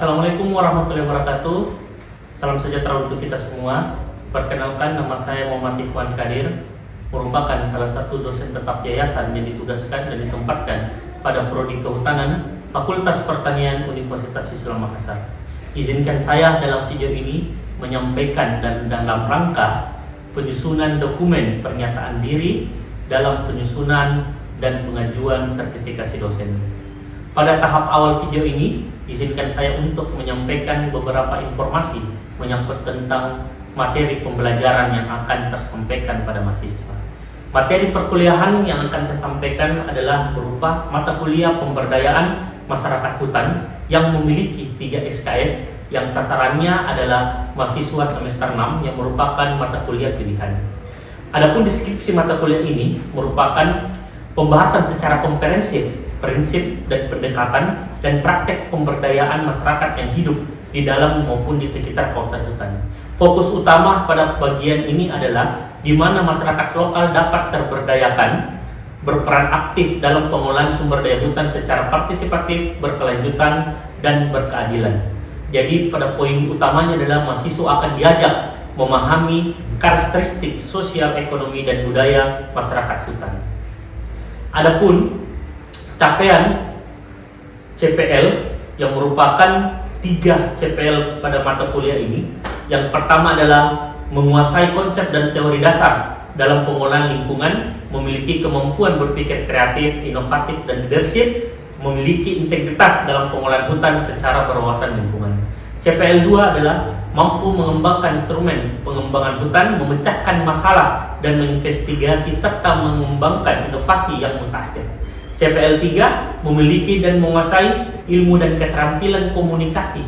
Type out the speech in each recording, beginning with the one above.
Assalamualaikum warahmatullahi wabarakatuh. Salam sejahtera untuk kita semua. Perkenalkan, nama saya Muhammad Ikhwan Kadir, merupakan salah satu dosen tetap yayasan yang ditugaskan dan ditempatkan pada Prodi Kehutanan Fakultas Pertanian Universitas Islam Makassar. Izinkan saya dalam video ini menyampaikan dan dalam rangka penyusunan dokumen pernyataan diri dalam penyusunan dan pengajuan sertifikasi dosen. Pada tahap awal video ini, izinkan saya untuk menyampaikan beberapa informasi menyangkut tentang materi pembelajaran yang akan tersampaikan pada mahasiswa. Materi perkuliahan yang akan saya sampaikan adalah berupa mata kuliah pemberdayaan masyarakat hutan yang memiliki 3 SKS yang sasarannya adalah mahasiswa semester 6 yang merupakan mata kuliah pilihan. Adapun deskripsi mata kuliah ini merupakan pembahasan secara komprehensif prinsip dan pendekatan dan praktek pemberdayaan masyarakat yang hidup di dalam maupun di sekitar kawasan hutan. Fokus utama pada bagian ini adalah di mana masyarakat lokal dapat terberdayakan, berperan aktif dalam pengolahan sumber daya hutan secara partisipatif, berkelanjutan, dan berkeadilan. Jadi pada poin utamanya adalah mahasiswa akan diajak memahami karakteristik sosial, ekonomi, dan budaya masyarakat hutan. Adapun capaian CPL yang merupakan 3 CPL pada mata kuliah ini. Yang pertama adalah menguasai konsep dan teori dasar dalam pengolahan lingkungan, memiliki kemampuan berpikir kreatif, inovatif, dan leadership, memiliki integritas dalam pengolahan hutan secara berwawasan lingkungan. CPL 2 adalah mampu mengembangkan instrumen pengembangan hutan, memecahkan masalah, dan menginvestigasi serta mengembangkan inovasi yang mutakhir. CPL 3 memiliki dan menguasai ilmu dan keterampilan komunikasi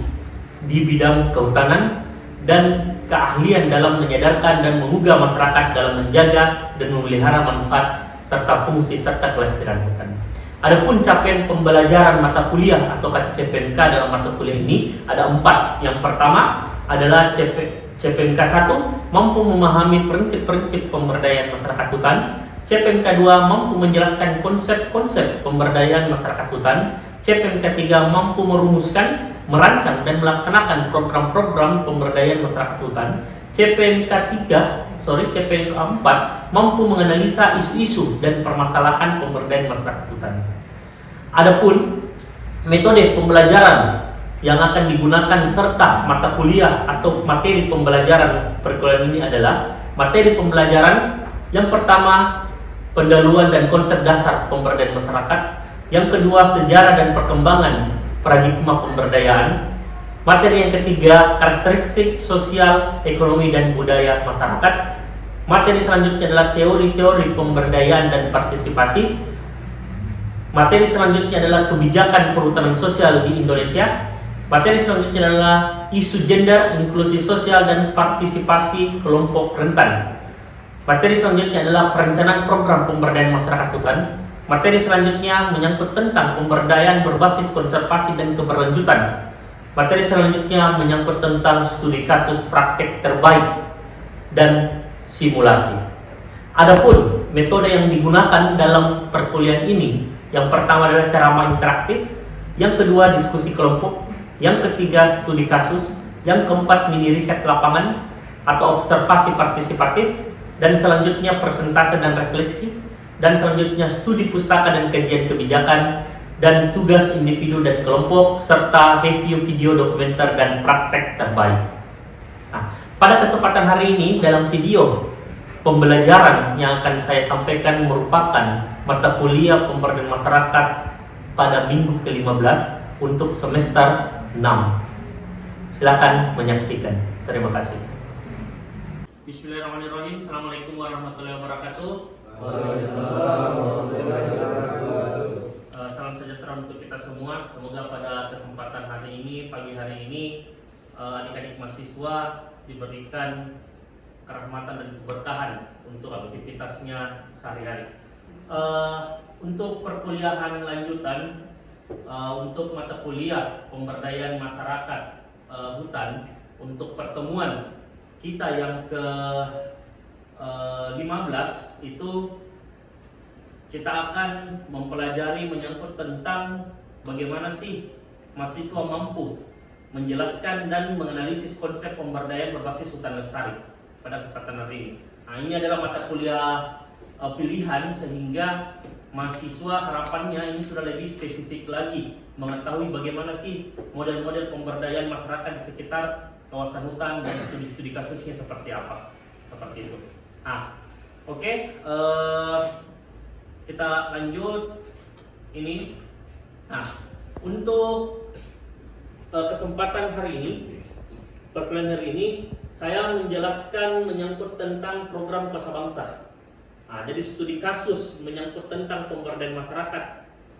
di bidang kehutanan dan keahlian dalam menyadarkan dan menggugah masyarakat dalam menjaga dan memelihara manfaat serta fungsi serta kelestarian hutan. Adapun capaian pembelajaran mata kuliah atau CPMK dalam mata kuliah ini ada 4. Yang pertama adalah CPMK 1 mampu memahami prinsip-prinsip pemberdayaan masyarakat hutan. CPMK 2 mampu menjelaskan konsep-konsep pemberdayaan masyarakat hutan. CPMK 3 mampu merumuskan, merancang, dan melaksanakan program-program pemberdayaan masyarakat hutan. CPMK 4 mampu menganalisa isu-isu dan permasalahan pemberdayaan masyarakat hutan. Adapun metode pembelajaran yang akan digunakan serta mata kuliah atau materi pembelajaran perkuliahan ini adalah materi pembelajaran yang pertama pendahuluan dan konsep dasar pemberdayaan masyarakat, yang kedua sejarah dan perkembangan paradigma pemberdayaan, materi yang ketiga karakteristik sosial, ekonomi, dan budaya masyarakat, materi selanjutnya adalah teori-teori pemberdayaan dan partisipasi, materi selanjutnya adalah kebijakan perhutanan sosial di Indonesia, materi selanjutnya adalah isu gender, inklusi sosial, dan partisipasi kelompok rentan. Materi selanjutnya adalah perencanaan program pemberdayaan masyarakat hutan. Materi selanjutnya menyangkut tentang pemberdayaan berbasis konservasi dan keberlanjutan. Materi selanjutnya menyangkut tentang studi kasus praktek terbaik dan simulasi. Adapun metode yang digunakan dalam perkuliahan ini, yang pertama adalah ceramah interaktif, yang kedua diskusi kelompok, yang ketiga studi kasus, yang keempat mini riset lapangan atau observasi partisipatif, dan selanjutnya presentase dan refleksi, dan selanjutnya studi pustaka dan kajian kebijakan, dan tugas individu dan kelompok, serta review video dokumenter dan praktek terbaik. Nah, pada kesempatan hari ini dalam video pembelajaran yang akan saya sampaikan merupakan mata kuliah pemberdayaan masyarakat pada minggu ke-15 untuk semester 6. Silakan menyaksikan. Terima kasih. Bismillahirrahmanirrahim. Assalamualaikum warahmatullahi wabarakatuh. Waalaikumsalam warahmatullahi wabarakatuh. Salam sejahtera untuk kita semua. Semoga pada kesempatan hari ini, pagi hari ini, adik-adik mahasiswa diberikan kerahmatan dan keberkahan untuk aktivitasnya sehari-hari. Untuk perkuliahan lanjutan, untuk mata kuliah pemberdayaan masyarakat hutan, untuk pertemuan kita yang ke-15 itu kita akan mempelajari menyangkut tentang bagaimana sih mahasiswa mampu menjelaskan dan menganalisis konsep pemberdayaan berbasis hutan lestari pada kesempatan hari ini. Nah, ini adalah mata kuliah pilihan, sehingga mahasiswa harapannya ini sudah lebih spesifik lagi mengetahui bagaimana sih model-model pemberdayaan masyarakat di sekitar kawasan hutan dan studi-studi kasusnya seperti apa, seperti itu. Nah, oke, kita lanjut ini. Nah, untuk kesempatan hari ini, perkuliahan hari ini, saya menjelaskan menyangkut tentang program Kuasa Bangsa. Nah, jadi studi kasus menyangkut tentang pemberdayaan masyarakat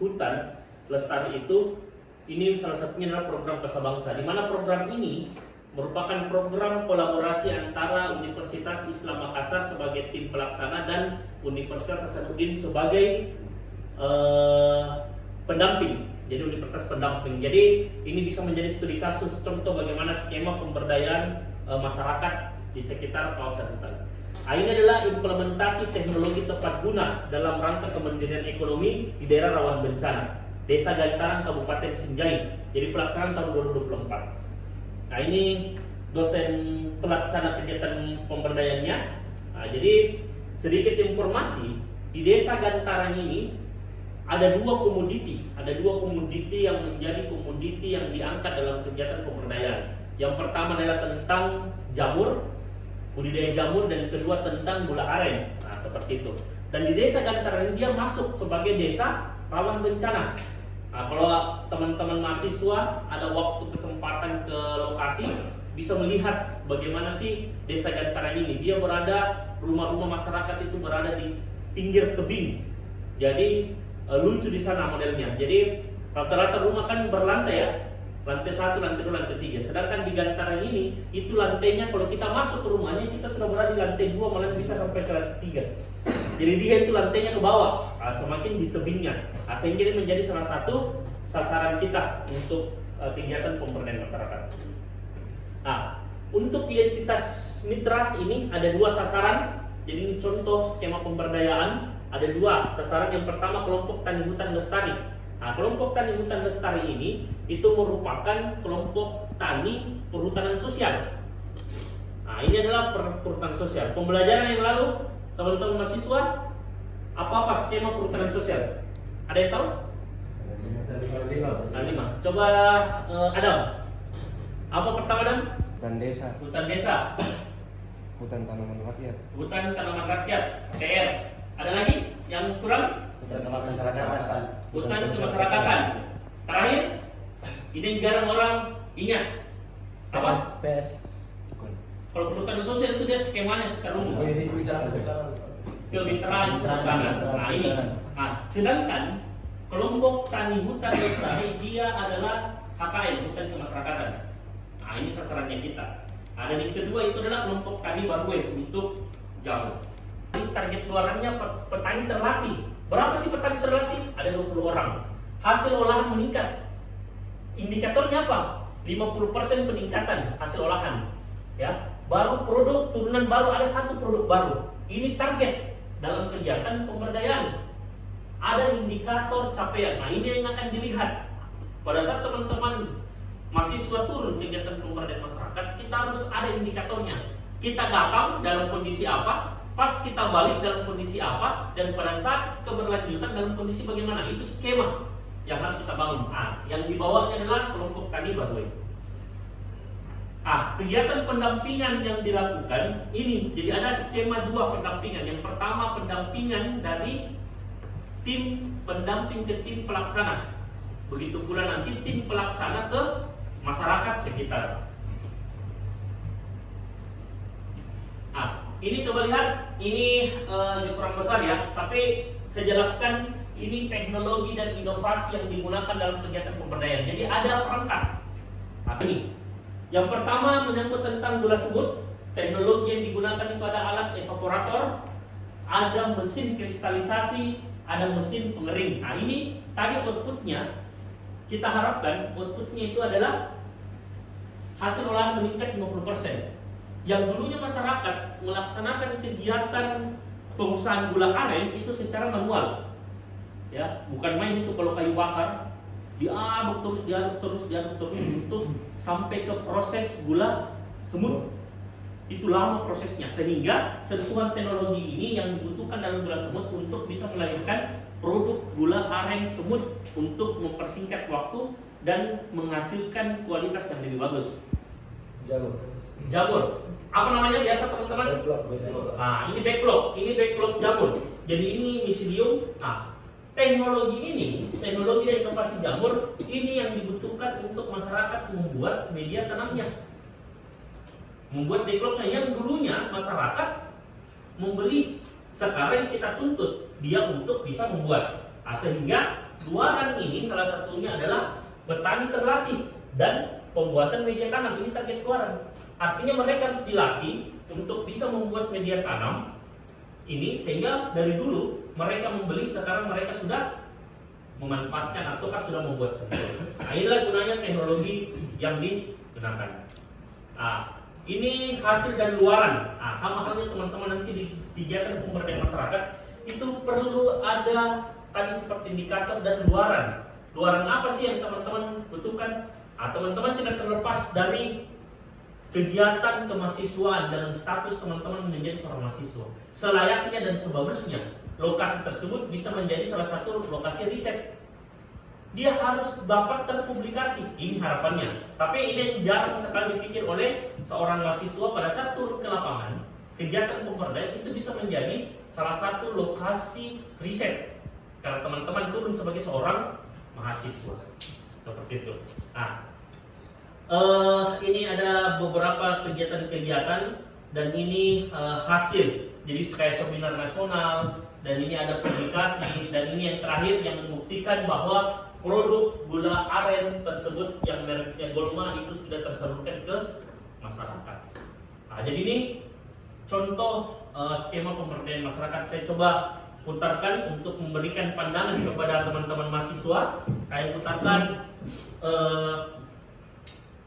hutan lestari itu, ini salah satunya adalah program Kuasa Bangsa, di mana program ini merupakan program kolaborasi antara Universitas Islam Makassar sebagai tim pelaksana dan Universitas Hasanuddin sebagai pendamping. Jadi universitas pendamping. Jadi ini bisa menjadi studi kasus contoh bagaimana skema pemberdayaan masyarakat di sekitar kawasan hutan. Ini adalah implementasi teknologi tepat guna dalam rangka kemandirian ekonomi di daerah rawan bencana, Desa Gantaran, Kabupaten Sinjai. Jadi pelaksanaan tahun 2024. Nah, ini dosen pelaksana kegiatan pemberdayaannya. Nah, jadi sedikit informasi, di Desa Gantaran ini ada dua komoditi yang menjadi komoditi yang diangkat dalam kegiatan pemberdayaan. Yang pertama adalah tentang jamur, budidaya jamur, dan yang kedua tentang gula aren. Nah, seperti itu. Dan di Desa Gantaran ini dia masuk sebagai desa rawan bencana. Nah, kalau teman-teman mahasiswa ada waktu kesempatan ke lokasi, bisa melihat bagaimana sih Desa Gantaran ini. Dia berada, rumah-rumah masyarakat itu berada di pinggir tebing. Jadi lucu di sana modelnya. Jadi rata-rata rumah kan berlantai ya, lantai 1, lantai 2, lantai 3. Sedangkan di Gantaran ini itu lantainya, kalau kita masuk ke rumahnya kita sudah berada di lantai 2, malah bisa sampai ke lantai 3. Jadi dia itu lantainya ke bawah, semakin di tebingnya. Sehingga ini menjadi salah satu sasaran kita untuk kegiatan pemberdayaan masyarakat. Nah, untuk identitas mitra ini ada 2 sasaran. Jadi ini contoh skema pemberdayaan. Ada 2 sasaran. Yang pertama kelompok tani hutan lestari. Nah, kelompok tani hutan lestari ini itu merupakan kelompok tani perhutanan sosial. Nah, ini adalah perhutanan sosial. Pembelajaran yang lalu, teman-teman mahasiswa, apa skema perhutanan sosial? Ada yang tahu? Ada 5. Coba Adam. Apa pertama, Adam? Hutan desa, Hutan desa, hutan tanaman rakyat, hutan tanaman rakyat, TR. Ada lagi yang kurang? Hutan kemasyarakatan. Hutan kemasyarakatan. Terakhir, ini yang jarang orang ingat. Apa? PS. Kalau perhutanan sosial itu dia skemanya secara umum. Kemitraan perhutanan. Nah, ini. Nah, sedangkan kelompok tani hutan lestari dia adalah HKM, hutan kemasyarakatan. Nah, ini sasarannya kita. Nah, dan yang kedua itu adalah kelompok tani barue untuk jamur. Ini target keluarannya petani terlatih. Berapa sih petani terlatih? Ada 20 orang. Hasil olahan meningkat. Indikatornya apa? 50% peningkatan hasil olahan. Ya, baru produk turunan baru, ada 1 produk baru. Ini target dalam kegiatan pemberdayaan. Ada indikator capaian. Nah, ini yang akan dilihat pada saat teman-teman mahasiswa turun kegiatan pemberdayaan masyarakat. Kita harus ada indikatornya. Kita datang dalam kondisi apa, pas kita balik dalam kondisi apa, dan pada saat keberlanjutan dalam kondisi bagaimana. Itu skema yang harus kita bangun. Yang dibawanya adalah kelompok tani barue. Kegiatan pendampingan yang dilakukan ini, jadi ada skema 2 pendampingan. Yang pertama pendampingan dari tim pendamping ke tim pelaksana. Begitu pula nanti tim pelaksana ke masyarakat sekitar. Ini coba lihat, ini kurang besar ya, tapi saya jelaskan ini teknologi dan inovasi yang digunakan dalam kegiatan pemberdayaan. Jadi ada perangkat. Ini yang pertama menyangkut tentang gula sebut. Teknologi yang digunakan itu ada alat evaporator, ada mesin kristalisasi, ada mesin pengering. Nah, ini tadi outputnya, kita harapkan outputnya itu adalah hasil olahan meningkat 50%. Yang dulunya masyarakat melaksanakan kegiatan pengusahaan gula aren itu secara manual, ya, bukan main itu kalau kayu bakar diaduk terus untuk sampai ke proses gula semut. Itu lama prosesnya, sehingga sentuhan teknologi ini yang dibutuhkan dalam gula semut untuk bisa melahirkan produk gula aren semut untuk mempersingkat waktu dan menghasilkan kualitas yang lebih bagus. Jamur. Apa namanya biasa teman-teman? Nah, ini backlog jamur. Jadi ini miselium. Nah, teknologi dan inovasi jamur ini yang dibutuhkan untuk masyarakat membuat media tanamnya. Membuat backlognya yang dulunya masyarakat membeli, sekarang kita tuntut dia untuk bisa membuat. Nah, sehingga luaran ini salah satunya adalah petani terlatih dan pembuatan media tanam. Ini target luaran. Artinya mereka harus dilatih untuk bisa membuat media tanam ini, sehingga dari dulu mereka membeli, sekarang mereka sudah memanfaatkan ataukah sudah membuat sendiri. Nah, inilah gunanya teknologi yang digunakan. Nah, ini hasil dan luaran. Nah, sama halnya teman-teman nanti di kegiatan pemberdayaan masyarakat itu perlu ada tadi seperti indikator dan luaran. Luaran apa sih yang teman-teman butuhkan? Teman-teman tidak terlepas dari kegiatan kemahasiswaan dalam status teman-teman menjadi seorang mahasiswa. Selayaknya dan sebagusnya lokasi tersebut bisa menjadi salah satu lokasi riset. Dia harus dapat terpublikasi, ini harapannya. Tapi ini yang jarang sekali dipikir oleh seorang mahasiswa pada saat turun ke lapangan. Kegiatan pemberdayaan itu bisa menjadi salah satu lokasi riset karena teman-teman turun sebagai seorang mahasiswa. Seperti itu. Nah, ini ada beberapa kegiatan-kegiatan dan ini hasil. Jadi kayak seminar nasional dan ini ada publikasi dan ini yang terakhir yang membuktikan bahwa produk gula aren tersebut yang mereknya Golma itu sudah tersalurkan ke masyarakat. Nah, jadi ini contoh skema pemberdayaan masyarakat. Saya coba putarkan untuk memberikan pandangan kepada teman-teman mahasiswa. Saya putarkan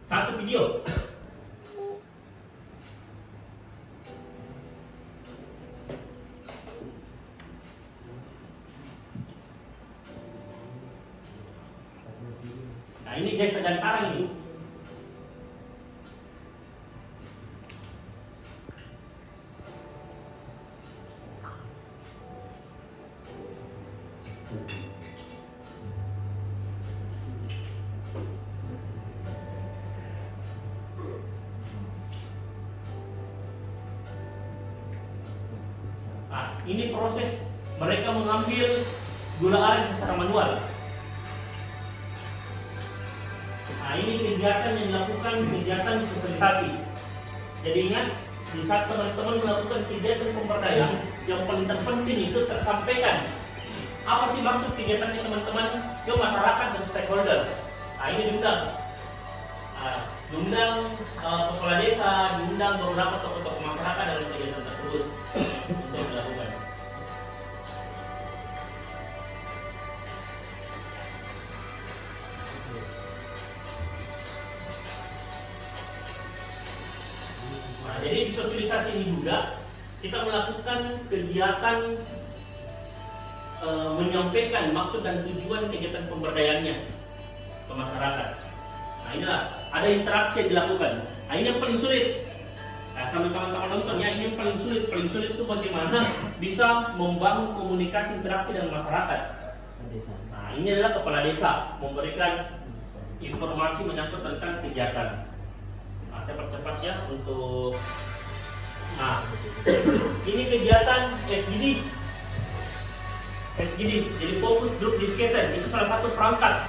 satu video. Nah, ini desa Gantara ini. Nah, ini proses mereka mengambil gula aren secara manual. Nah, ini kegiatan yang dilakukan, kegiatan sosialisasi. Jadi ingat, di saat teman-teman melakukan kegiatan pemberdayaan, yang paling terpenting itu tersampaikan apa sih maksud kegiatannya teman-teman ke masyarakat dan stakeholder. Nah, ini diundang. Diundang kepala desa, diundang beberapa tokoh-tokoh masyarakat dalam kegiatan tersebut. Itu yang dilakukan. Nah, jadi di sosialisasi ini juga kita melakukan kegiatan menyampaikan maksud dan tujuan kegiatan pemberdayaannya ke masyarakat. Nah, inilah ada interaksi yang dilakukan. Nah, ini yang paling sulit. Nah, sama teman-teman nonton ya, ini yang paling sulit. Paling sulit itu bagaimana bisa membangun komunikasi interaksi dengan masyarakat. Nah, ini adalah kepala desa memberikan informasi menyangkut tentang kegiatan. Nah, saya percepat ya untuk. Nah, ini kegiatan SGD, jadi Focus Group Discussion, itu salah satu perangkat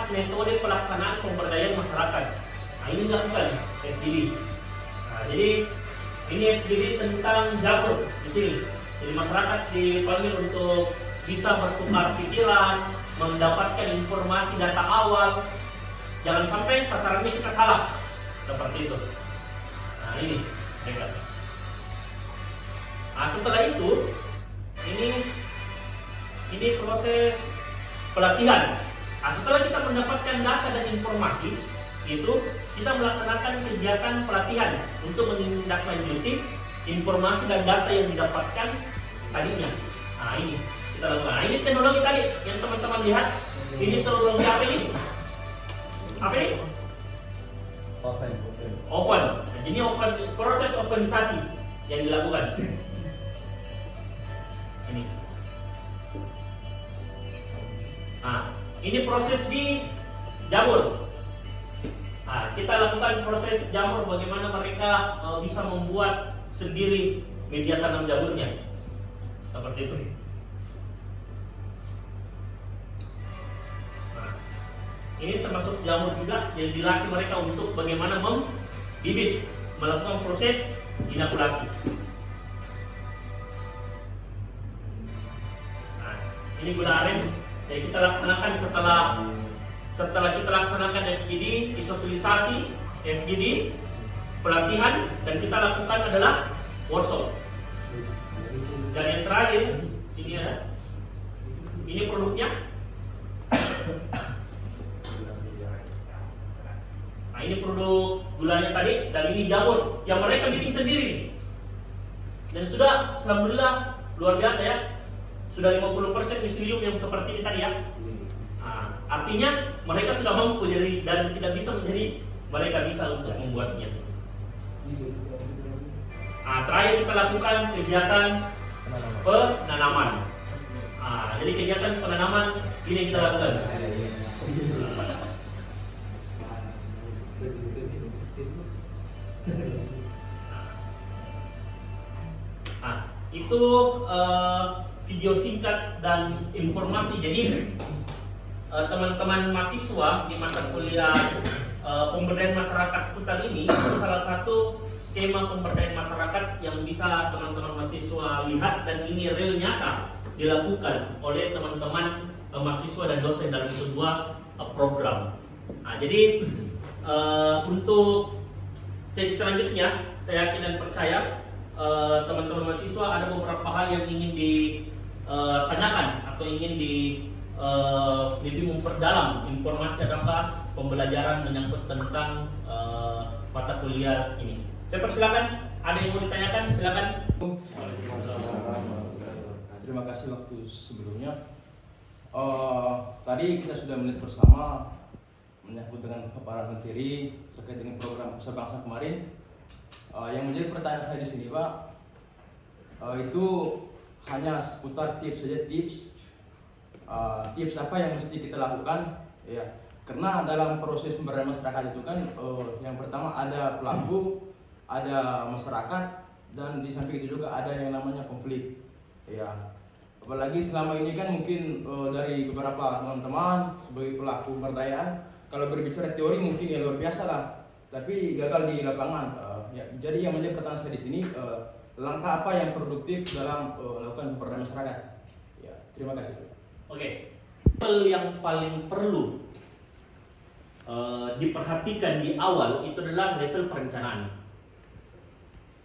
metode pelaksanaan pemberdayaan masyarakat. Nah, ini dilakukan SGD. Nah, jadi ini SGD tentang jamur di sini. Jadi masyarakat dipanggil untuk bisa bertukar pikiran, mendapatkan informasi data awal. Jangan sampai sasarannya kita salah, seperti itu. Nah, ini. Nah, setelah itu ini proses pelatihan. Nah, setelah kita mendapatkan data dan informasi itu, kita melaksanakan kegiatan pelatihan untuk menindaklanjuti informasi dan data yang didapatkan tadinya. Nah, ini kita lakukan. Nah, ini teknologi tadi yang teman-teman lihat. Ini terlalu lengkap ini. Apa ini? Oven. Ini oven, proses ovenisasi yang dilakukan. Ini. Nah, ini proses di jamur. Nah, kita lakukan proses jamur bagaimana mereka bisa membuat sendiri media tanam jamurnya. Seperti itu. Nah, ini termasuk jamur juga yang dilatih mereka untuk bagaimana membibit, melakukan proses inokulasi. Nah, ini gula aren yang kita laksanakan setelah kita laksanakan FGD, isosilisasi, FGD, pelatihan, dan kita lakukan adalah workshop. Dan yang terakhir, ini ada, ini produknya. Nah, ini produk gulanya tadi, dan ini jamur yang mereka bikin sendiri. Dan sudah, alhamdulillah, luar biasa ya, sudah 50% miselium yang seperti ini tadi ya. Nah, artinya mereka sudah mampu jadi, dan tidak bisa menjadi, mereka bisa untuk membuatnya. Nah, terakhir kita lakukan kegiatan penanaman. Nah, jadi kegiatan penanaman ini yang kita lakukan. Nah, itu video singkat dan informasi. Jadi teman-teman mahasiswa di mata kuliah pemberdayaan masyarakat hutan ini itu salah satu skema pemberdayaan masyarakat yang bisa teman-teman mahasiswa lihat, dan ini real nyata dilakukan oleh teman-teman mahasiswa dan dosen dalam sebuah program. Nah, jadi untuk sesi selanjutnya saya yakin dan percaya teman-teman mahasiswa ada beberapa hal yang ingin ditanyakan atau ingin lebih memperdalam informasi apa pembelajaran menyangkut tentang mata kuliah ini. Saya persilakan, ada yang mau ditanyakan, silakan. Terima kasih waktu sebelumnya. Tadi kita sudah melihat bersama menyangkut dengan para menteri terkait dengan program Usaha Bangsa kemarin. Yang menjadi pertanyaan saya di sini, Pak, itu hanya seputar tips saja, tips apa yang mesti kita lakukan, ya. Karena dalam proses pemberdayaan masyarakat itu kan, yang pertama ada pelaku, ada masyarakat, dan di samping itu juga ada yang namanya konflik, ya. Apalagi selama ini kan mungkin dari beberapa teman-teman sebagai pelaku pemberdayaan, kalau berbicara teori mungkin ya luar biasa lah, tapi gagal di lapangan. Ya, jadi yang menjadi pertanyaan saya di sini, langkah apa yang produktif dalam melakukan pemberdayaan masyarakat? Ya, terima kasih. Oke, yang paling perlu diperhatikan di awal itu adalah level perencanaan.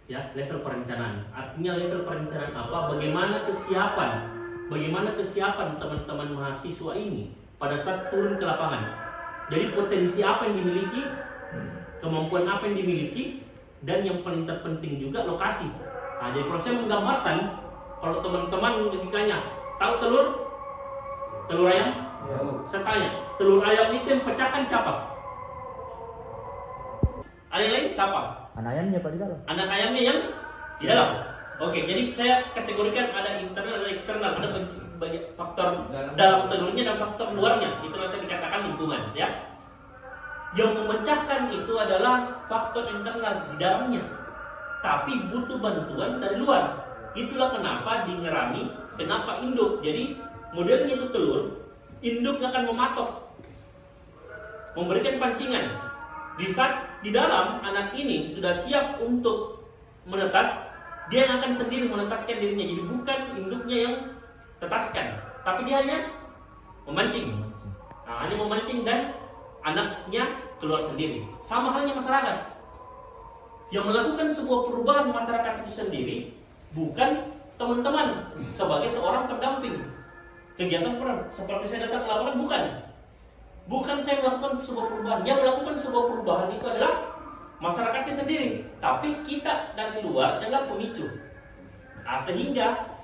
Ya, level perencanaan. Artinya level perencanaan apa? Bagaimana kesiapan teman-teman mahasiswa ini pada saat turun ke lapangan. Jadi potensi apa yang dimiliki, kemampuan apa yang dimiliki, dan yang paling terpenting juga lokasi. Nah, jadi proses menggambarkan, kalau teman-teman ditanya, tahu telur ayam? Saya tanya, telur ayam itu yang pecahkan siapa? Ada yang lain siapa? Anak ayamnya Pak di dalam. Anak ayamnya yang di dalam. Oke, jadi saya kategorikan ada internal, ada eksternal, ada banyak faktor dalam telurnya dan faktor luarnya. Itu nanti dikatakan lingkungan, ya. Yang memecahkan itu adalah faktor internal di dalamnya, tapi butuh bantuan dari luar. Itulah kenapa di ngerami, kenapa induk. Jadi modelnya itu telur, induk akan mematok, memberikan pancingan. Di saat di dalam anak ini sudah siap untuk menetas, dia yang akan sendiri menetaskan dirinya. Jadi bukan induknya yang tetaskan, tapi dia hanya memancing. Nah, hanya memancing dan anaknya keluar sendiri. Sama halnya masyarakat. Yang melakukan sebuah perubahan masyarakat itu sendiri bukan teman-teman sebagai seorang pendamping. Kegiatan peran seperti saya datang ke lapangan bukan saya melakukan sebuah perubahan. Yang melakukan sebuah perubahan itu adalah masyarakatnya sendiri, tapi kita dari luar adalah pemicu. Sehingga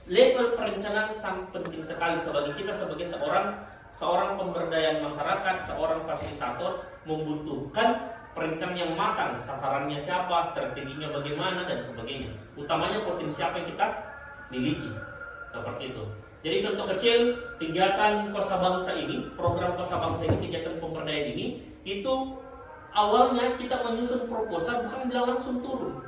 level perencanaan sangat penting sekali sebagai kita sebagai seorang seorang pemberdayaan masyarakat, seorang fasilitator membutuhkan perencanaan yang matang, sasarannya siapa, strateginya bagaimana dan sebagainya. Utamanya potensi apa yang kita miliki, seperti itu. Jadi contoh kecil kegiatan Kosa Bangsa ini, program Kosa Bangsa ini, kegiatan pemberdayaan ini, itu awalnya kita menyusun proposal bukan bilang langsung turun,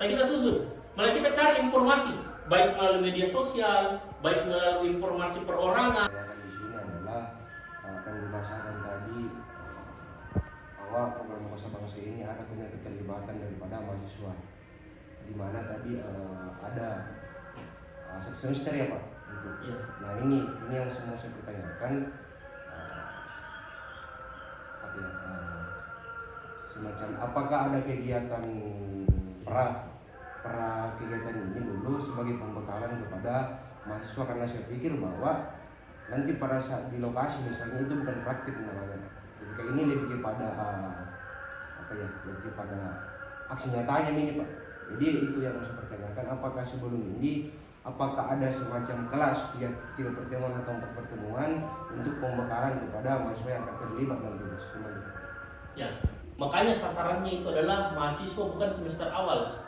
tapi kita susun, malah kita cari informasi, baik melalui media sosial, baik melalui informasi perorangan. Di sini adalah akan dibahasakan tadi bahwa program Kosa Bangsa ini ada punya keterlibatan daripada mahasiswa, di mana tadi ada satu semester ya Pak. Gitu. Ya. Nah ini yang semua saya pertanyakan, semacam apakah ada kegiatan pra kegiatan ini dulu sebagai pembekalan kepada mahasiswa, karena saya pikir bahwa nanti pada saat di lokasi misalnya itu bukan praktik namanya. Jadi ini lebih kepada lebih pada aksi nyatanya ini Pak. Jadi itu yang saya pertanyakan, apakah sebelum ini apakah ada semacam kelas 3 pertemuan atau 4 pertemuan untuk pembekalan kepada mahasiswa yang akan terlibat dalam tugas kemandirian? Ya, makanya sasarannya itu adalah mahasiswa bukan semester awal.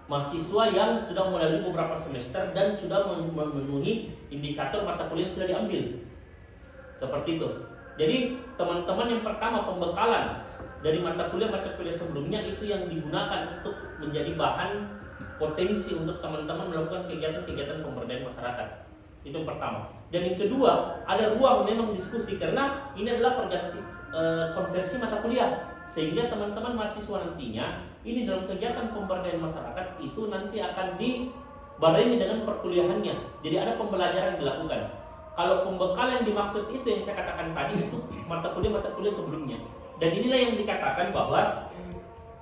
Mahasiswa yang sudah melalui beberapa semester dan sudah memenuhi indikator mata kuliah yang sudah diambil. Seperti itu. Jadi teman-teman yang pertama pembekalan dari mata kuliah sebelumnya itu yang digunakan untuk menjadi bahan potensi untuk teman-teman melakukan kegiatan-kegiatan pemberdayaan masyarakat. Itu yang pertama. Dan yang kedua, ada ruang memang diskusi karena ini adalah konversi mata kuliah. Sehingga teman-teman mahasiswa nantinya ini dalam kegiatan pemberdayaan masyarakat itu nanti akan dibarengi dengan perkuliahannya. Jadi ada pembelajaran dilakukan. Kalau pembekalan yang dimaksud itu yang saya katakan tadi itu mata kuliah sebelumnya. Dan inilah yang dikatakan bahwa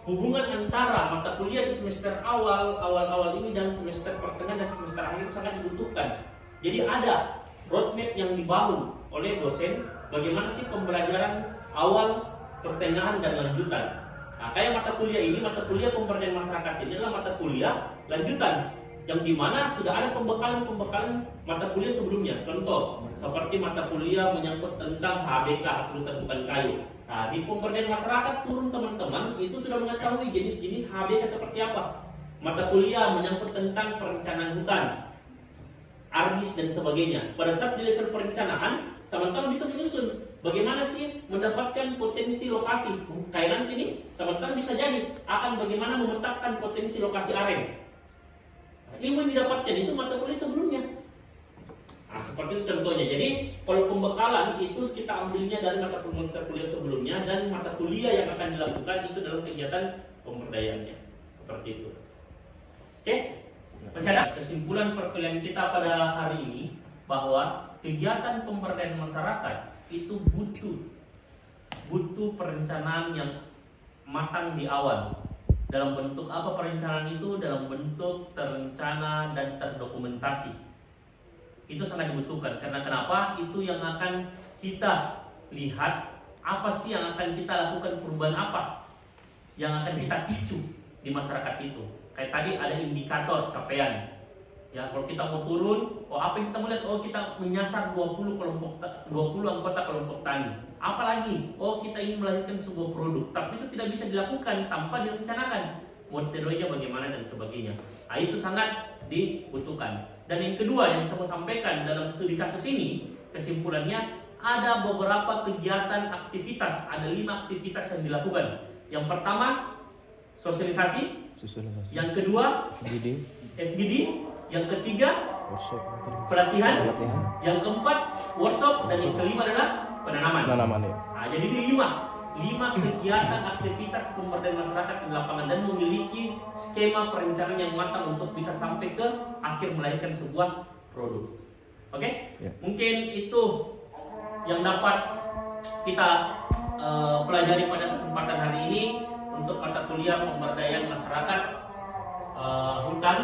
hubungan antara mata kuliah di semester awal ini dan semester pertengahan dan semester akhir sangat dibutuhkan. Jadi ada roadmap yang dibangun oleh dosen bagaimana sih pembelajaran awal, pertengahan dan lanjutan. Nah, kayak mata kuliah pemberdayaan masyarakat ini adalah mata kuliah lanjutan yang dimana sudah ada pembekalan mata kuliah sebelumnya. Contoh seperti mata kuliah menyangkut tentang HBK, hasil bukan kayu. Nah, di pemberdayaan masyarakat turun teman-teman itu sudah mengetahui jenis-jenis HBK seperti apa. Mata kuliah menyangkut tentang perencanaan hutan, ARDIS dan sebagainya. Pada saat di level perencanaan, teman-teman bisa menyusun bagaimana sih mendapatkan potensi lokasi. Kayak nanti nih, teman-teman bisa jadi akan bagaimana memetakan potensi lokasi aren. Nah, ilmu yang didapatkan itu mata kuliah sebelumnya. Nah, seperti itu contohnya. Jadi kalau pembekalan itu kita ambilnya dari mata kuliah sebelumnya dan mata kuliah yang akan dilakukan itu dalam kegiatan pemberdayaannya. Seperti itu. Oke? Masih ada kesimpulan perkuliahan kita pada hari ini bahwa kegiatan pemberdayaan masyarakat itu butuh perencanaan yang matang di awal. Dalam bentuk apa perencanaan itu? Dalam bentuk terencana dan terdokumentasi. Itu sangat dibutuhkan karena kenapa? Itu yang akan kita lihat apa sih yang akan kita lakukan, perubahan apa yang akan kita picu di masyarakat itu. Kayak tadi ada indikator capaian. Ya, kalau kita mau turun, apa yang kita mau lihat? Kita menyasar 20 anggota kelompok tani. Apalagi, kita ingin melahirkan sebuah produk, tapi itu tidak bisa dilakukan tanpa direncanakan. Metodenya bagaimana dan sebagainya. Nah, itu sangat dibutuhkan. Dan yang kedua yang saya mau sampaikan dalam studi kasus ini, kesimpulannya ada beberapa kegiatan aktivitas, ada 5 aktivitas yang dilakukan. Yang pertama, sosialisasi. Yang kedua, FGD. Yang ketiga, pelatihan. Yang keempat, workshop. Dan yang kelima adalah penanaman. Nah, jadi ini 5 kegiatan aktivitas pemberdayaan masyarakat di lapangan dan memiliki skema perencanaan yang matang untuk bisa sampai ke akhir melahirkan sebuah produk. Oke? Ya. Mungkin itu yang dapat kita pelajari pada kesempatan hari ini untuk mata kuliah pemberdayaan masyarakat hutan.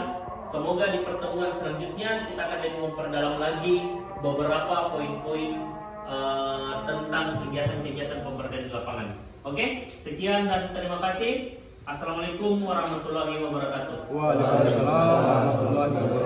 Semoga di pertemuan selanjutnya kita akan memperdalam lagi beberapa poin-poin tentang kegiatan-kegiatan pemberdayaan di lapangan. Oke, sekian dan terima kasih. Assalamualaikum warahmatullahi wabarakatuh. Waalaikumsalam warahmatullahi wabarakatuh.